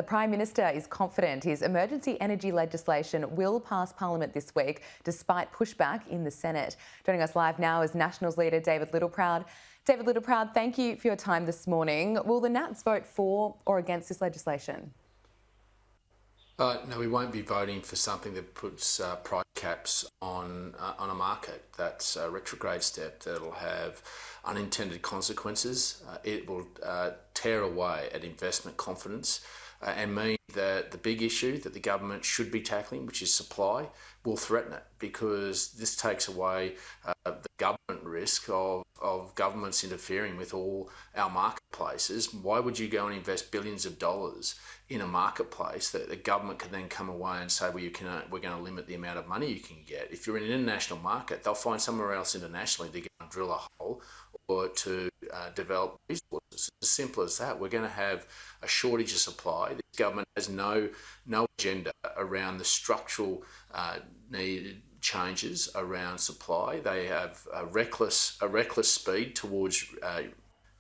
The Prime Minister is confident his emergency energy legislation will pass Parliament this week, despite pushback in the Senate. Joining us live now is Nationals leader David Littleproud. David Littleproud, thank you for your time this morning. Will the Nats vote for or against this legislation? No, we won't be voting for something that puts price caps on a market. That's a retrograde step that'll have unintended consequences. It will tear away at investment confidence and mean that the big issue that the government should be tackling, which is supply, will threaten it, because this takes away the government risk of governments interfering with all our marketplaces. Why would you go and invest billions of dollars in a marketplace that the government can then come away and say, well, we're going to limit the amount of money you can get? If you're in an international market, they'll find somewhere else internationally to go and drill a hole or to develop resources. As simple as that. We're going to have a shortage of supply. This government has no agenda around the structural needed changes around supply. They have a reckless speed towards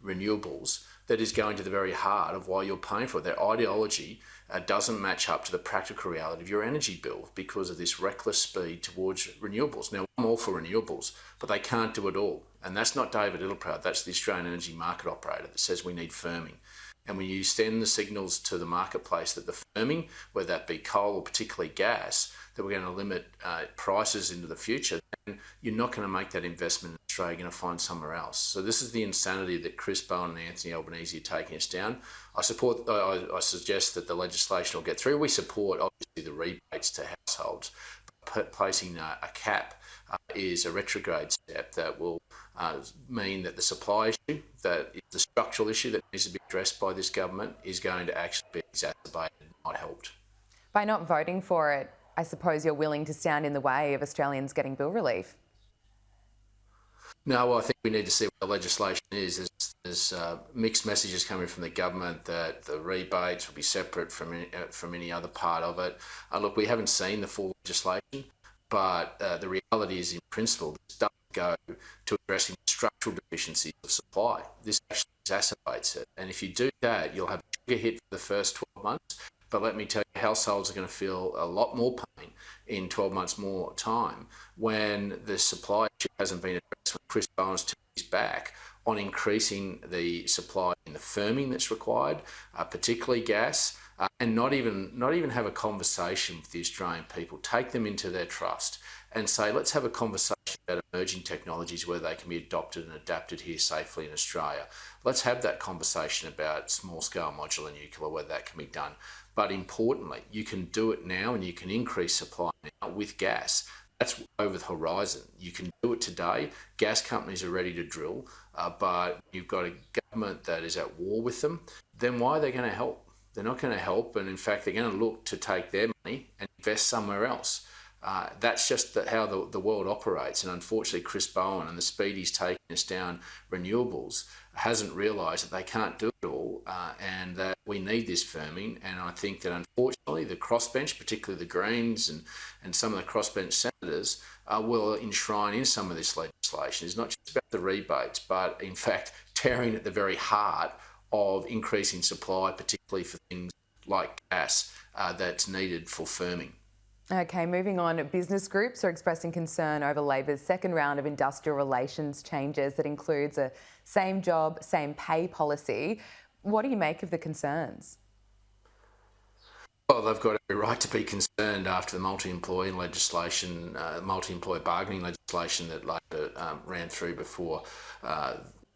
renewables that is going to the very heart of why you're paying for it. Their ideology doesn't match up to the practical reality of your energy bill because of this reckless speed towards renewables. Now, I'm all for renewables, but they can't do it all. And that's not David Littleproud, that's the Australian Energy Market Operator that says we need firming. And when you send the signals to the marketplace that the firming, whether that be coal or particularly gas, that we're going to limit prices into the future, then you're not going to make that investment in Australia. You're going to find somewhere else. So this is the insanity that Chris Bowen and Anthony Albanese are taking us down. I suggest that the legislation will get through. We support, obviously, the rebates to households. But placing a cap is a retrograde step that will mean that the supply issue, that is the structural issue that needs to be addressed by this government, is going to actually be exacerbated, not helped. By not voting for it, I suppose you're willing to stand in the way of Australians getting bill relief? No, well, I think we need to see what the legislation is. There's mixed messages coming from the government that the rebates will be separate from any other part of it. Look, we haven't seen the full legislation, but the reality is, in principle, this doesn't go to addressing structural deficiencies of supply. This actually exacerbates it. And if you do that, you'll have a sugar hit for the first 12 months. But let me tell you, households are going to feel a lot more pain in 12 months more time when the supply issue hasn't been addressed, when Chris Bowen's turned his back on increasing the supply in the firming that's required, particularly gas, and not even have a conversation with the Australian people, take them into their trust and say, let's have a conversation about emerging technologies where they can be adopted and adapted here safely in Australia. Let's have that conversation about small-scale modular nuclear, where that can be done. But importantly, you can do it now, and you can increase supply now with gas. That's over the horizon. You can do it today. Gas companies are ready to drill, but you've got a government that is at war with them. Then why are they going to help? They're not going to help, and in fact, they're going to look to take their money and invest somewhere else. That's just how the world operates, and unfortunately Chris Bowen and the speed he's taking us down renewables hasn't realised that they can't do it all, and that we need this firming. And I think that unfortunately the crossbench, particularly the Greens and some of the crossbench senators, will enshrine in some of this legislation. It's not just about the rebates, but in fact tearing at the very heart of increasing supply, particularly for things like gas that's needed for firming. Okay, moving on. Business groups are expressing concern over Labor's second round of industrial relations changes that includes a same job, same pay policy. What do you make of the concerns? Well, they've got every right to be concerned after the multi-employer bargaining legislation that Labor ran through before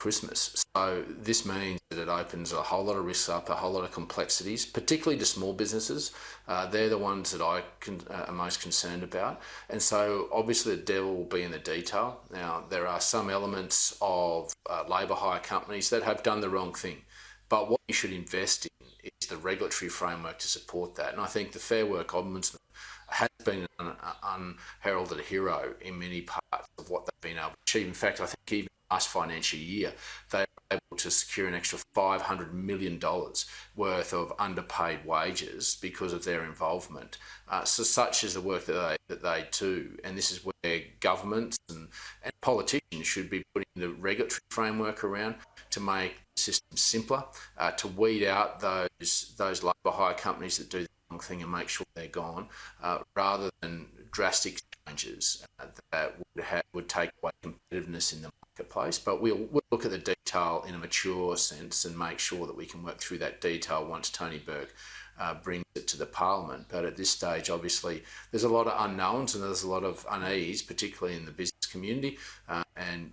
Christmas. So this means that it opens a whole lot of risks up, a whole lot of complexities, particularly to small businesses. They're the ones that I am most concerned about. And so obviously the devil will be in the detail. Now, there are some elements of labour hire companies that have done the wrong thing. But what you should invest in is the regulatory framework to support that. And I think the Fair Work Ombudsman has been an unheralded hero in many parts of what they've been able to achieve. In fact, I think even last financial year, they were able to secure an extra $500 million worth of underpaid wages because of their involvement. So such is the work that they do. And this is where governments and politicians should be putting the regulatory framework around to make the system simpler, to weed out those labour hire companies that do the wrong thing and make sure they're gone, rather than drastic changes that would take away competitiveness in the marketplace. But we'll look at the detail in a mature sense and make sure that we can work through that detail once Tony Burke brings it to the Parliament. But at this stage, obviously, there's a lot of unknowns and there's a lot of unease, particularly in the business community. And,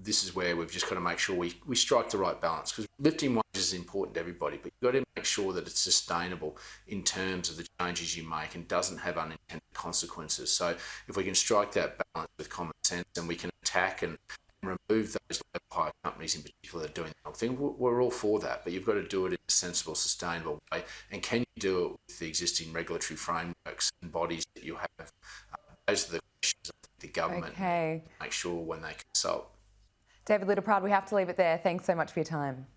this is where we've just got to make sure we strike the right balance, because lifting wages is important to everybody, but you've got to make sure that it's sustainable in terms of the changes you make and doesn't have unintended consequences. So if we can strike that balance with common sense and we can attack and remove those labour hire companies in particular that are doing the wrong thing, we're all for that, but you've got to do it in a sensible, sustainable way. And can you do it with the existing regulatory frameworks and bodies that you have? Those are the questions I think the government make sure when they consult. David Littleproud, we have to leave it there. Thanks so much for your time.